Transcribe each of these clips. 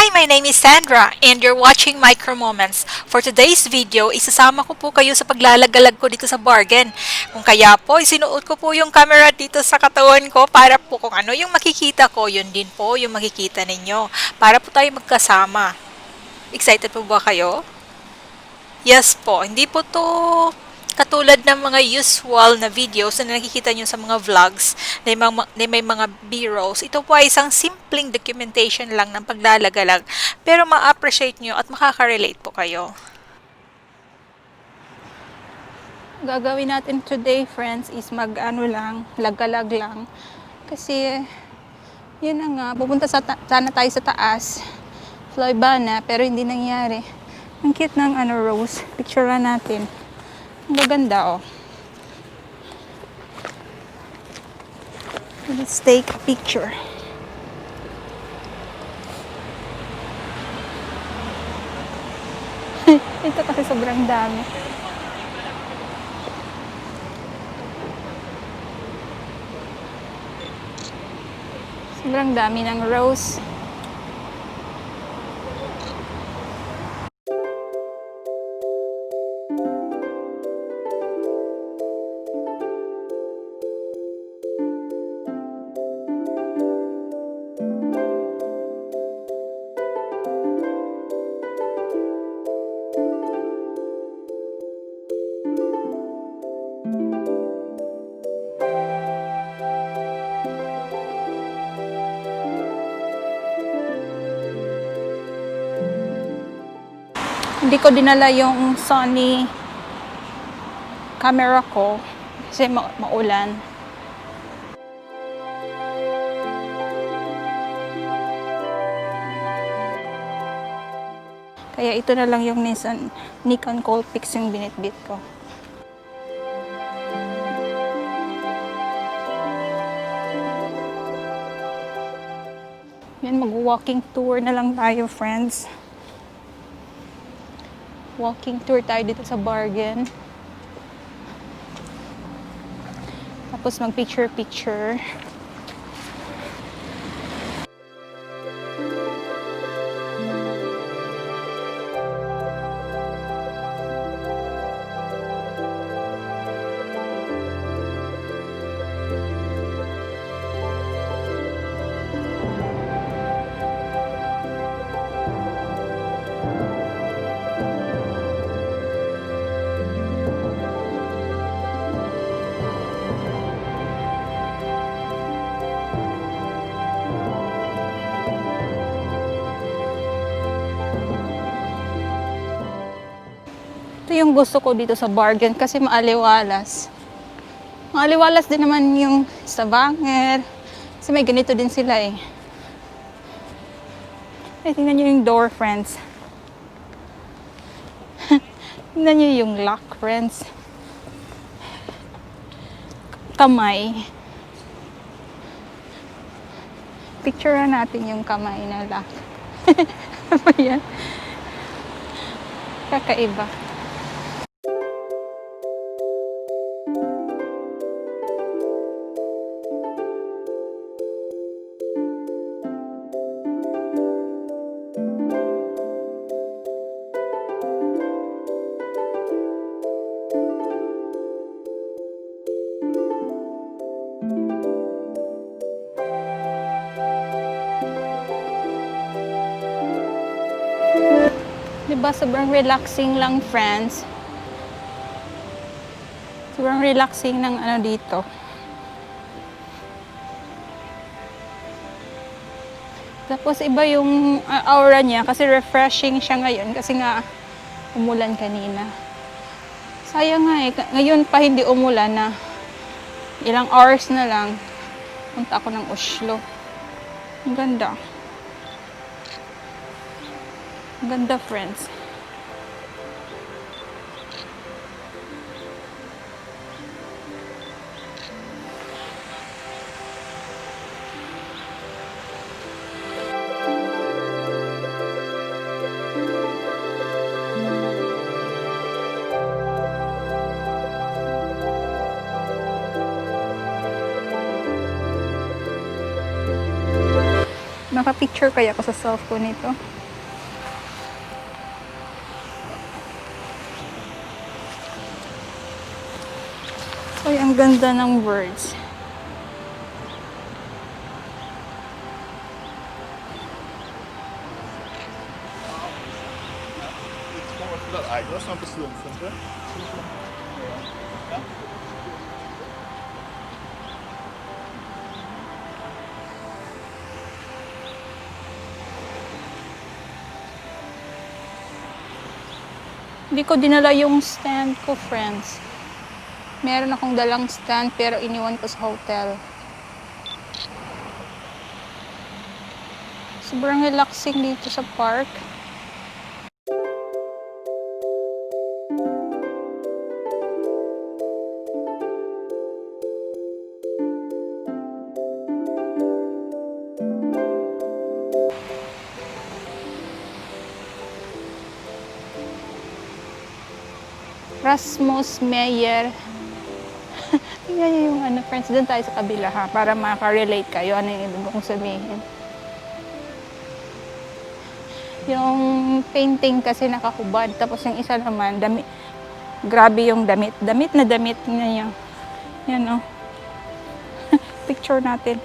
Hi, my name is Sandra and you're watching Micro Moments. For today's video, isasama ko po kayo sa paglalagalag ko dito sa Bergen. Kung kaya po, isinuot ko po yung camera dito sa katawan ko para po kung ano yung makikita ko, yun din po yung makikita ninyo. Para po tayo magkasama. Excited po ba kayo? Yes po, hindi po to katulad ng mga usual na videos na nakikita nyo sa mga vlogs na may mga b-rolls. Ito po ay isang simpleng documentation lang ng paglalagalag pero ma-appreciate nyo at makaka-relate po kayo. Gagawin natin today, friends, is lagalag lang. Kasi, yun na nga, pupunta sana tayo sa taas. Fly na, pero hindi nangyari. Ang cute ng rose. Picture natin. Ang gaganda, oh. Let's take a picture. Ito kasi sobrang dami. Sobrang dami ng rose. Hindi ko dinala yung Sony camera ko kasi maulan. Kaya ito na lang yung Nikon Coolpix yung binitbit ko. Yan, mag-walking tour na lang tayo, friends. Walking tour tayo dito sa Bergen. Tapos mag-picture-picture. Ito yung gusto ko dito sa Bergen kasi maaliwalas. Maaliwalas din naman yung Stavanger. Kasi may ganito din sila eh. Ay, tingnan nyo yung door, friends. Tingnan nyo yung lock, friends. Kamay. Picture natin yung kamay na lock. Ano yan? Kakaiba. Diba, sobrang relaxing lang, friends. Sobrang relaxing ng dito. Tapos iba yung aura niya kasi refreshing siya ngayon kasi nga umulan kanina. Sayang nga eh, ngayon pa hindi umulan na ilang hours na lang punta ako ng Oslo. Ang ganda. Ganda, friends. Naka-picture kaya ako sa self ko nito. Uy, ang ganda ng birds. Hindi ko dinala yung stand ko, friends. Meron akong dalang stand pero iniwan ko sa hotel. Sobrang relaxing dito sa park. Rasmus Meyer. Yan yung ano, friends. Doon tayo sa kabila ha, para maka-relate kayo ano yung ibig kong sabihin. Yung painting kasi nakahubad, tapos yung isa naman, damit. Grabe yung damit. Damit na damit niya. Yan o. Picture natin.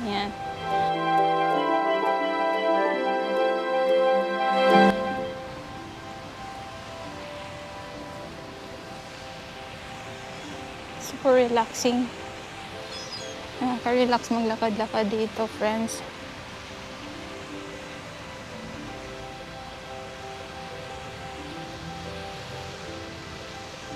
Yan. Super relaxing. Nakaka-relax maglakad-lakad dito, friends.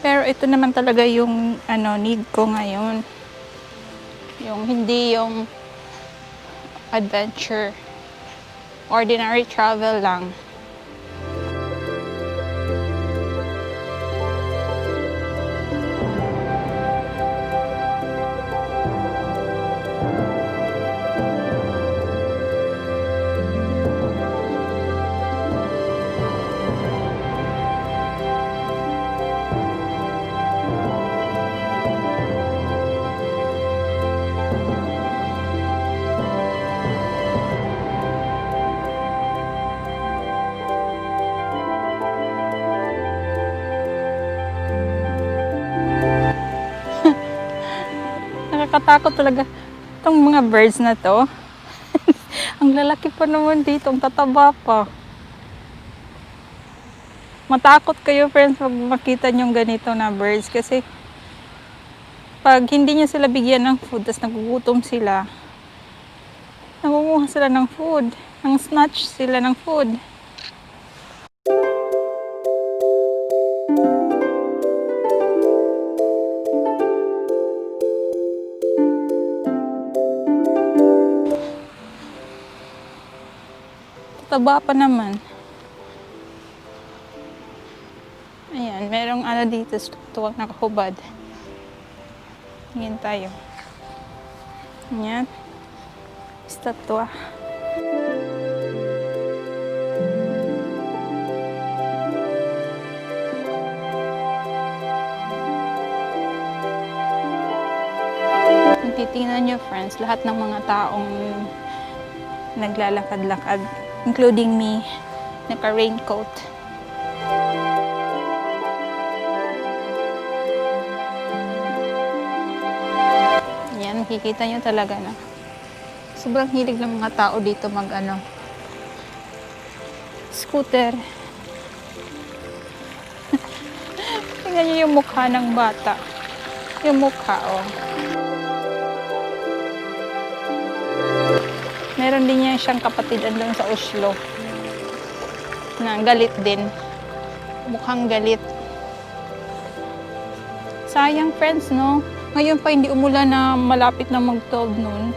Pero ito naman talaga yung need ko ngayon. Yung hindi yung adventure. Ordinary travel lang. Nakakatakot talaga itong mga birds na to. Ang lalaki pa naman dito, ang tataba pa. Matakot kayo, friends, pag makita nyo ganito na birds kasi pag hindi nyo sila bigyan ng food, tapos nagugutom sila, nangunguha sila ng food, nang snatch sila ng food. Taba pa naman. Ayan, merong dito, tuwag nakahubad. Tingin tayo. Ayan. Estatwa. Kung titingnan nyo, friends, lahat ng mga taong naglalakad-lakad, including me, naka-raincoat. Yan, makikita nyo talaga na sobrang hilig ng mga tao dito mag scooter. Tingnan nyo yung mukha ng bata. Yung mukha, oh. Meron din niya siyang kapatid andun sa Oslo na galit din. Mukhang galit. Sayang, friends, no? Ngayon pa hindi umulan na malapit na mag-12 noon.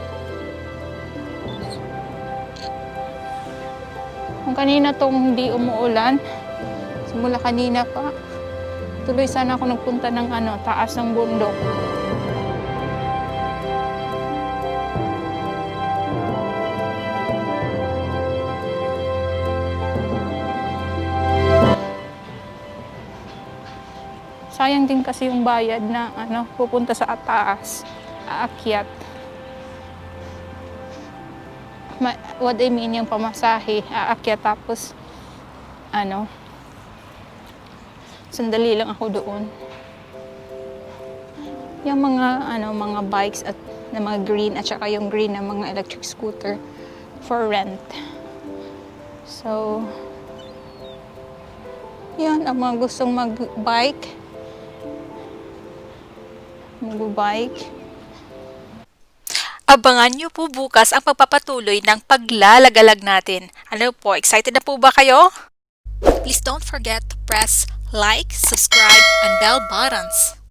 Kung kanina tong hindi umuulan, simula kanina pa, tuloy sana ako nagpunta ng taas ng bundok. Sayang din kasi yung bayad na pupunta sa taas, aakyat. What I mean, yung pamasahe, aakyat tapos sandali lang ako doon. Yung mga bikes at na mga green at saka yung green na mga electric scooter for rent. So, yan, ang mga gustong mag-bike. Abangan niyo po bukas ang pagpapatuloy ng paglalagalag natin. Ano po, excited na po ba kayo? Please don't forget to press like, subscribe, and bell buttons.